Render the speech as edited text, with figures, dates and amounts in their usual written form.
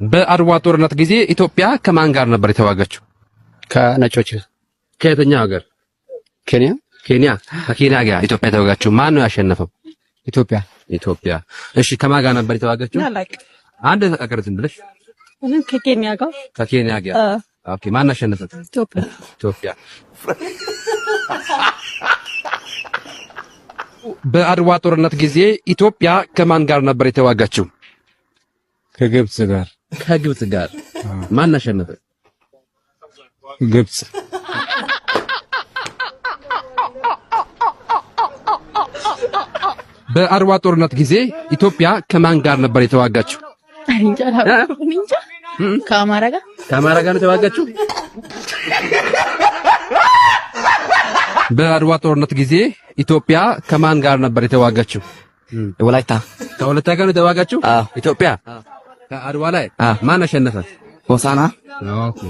በአድዋ ጦርነት ጊዜ ኢትዮጵያ ከማን ጋር ነበር የተዋጋችው? ከነጮች። ከየትኛው ሀገር? ኬንያ። ከኬንያ ጋር ኢትዮጵያ የተዋጋችው። ማን ነው ያሸነፈው? ኢትዮጵያ። እሺ ከማን ጋር ነበር የተዋጋችው? አንድ አገር ዝም ብለሽ። ከኬንያ ጋር። ኦኬ ማን አሸነፈ? ኢትዮጵያ። በአድዋ ጦርነት ጊዜ ኢትዮጵያ ከማን ጋር ነበር የተዋጋችው? ከግብጽ ጋር። ማን አሸነፈ? ግብጽ። በአድዋ ጦርነት ጊዜ ኢትዮጵያ ከማን ጋር ነበር የተዋጋችው? እንጃ። ከአማራ ጋር ነው የተዋጋችው? በአድዋ ጦርነት ጊዜ ኢትዮጵያ ከማን ጋር ነበር የተዋጋችው? ወላይታ። ከወላይታ ጋር ነው የተዋጋችው? ኢትዮጵያ ከአድዋ ላይ ማን አሸነፈ? ሆሳና። ኦኬ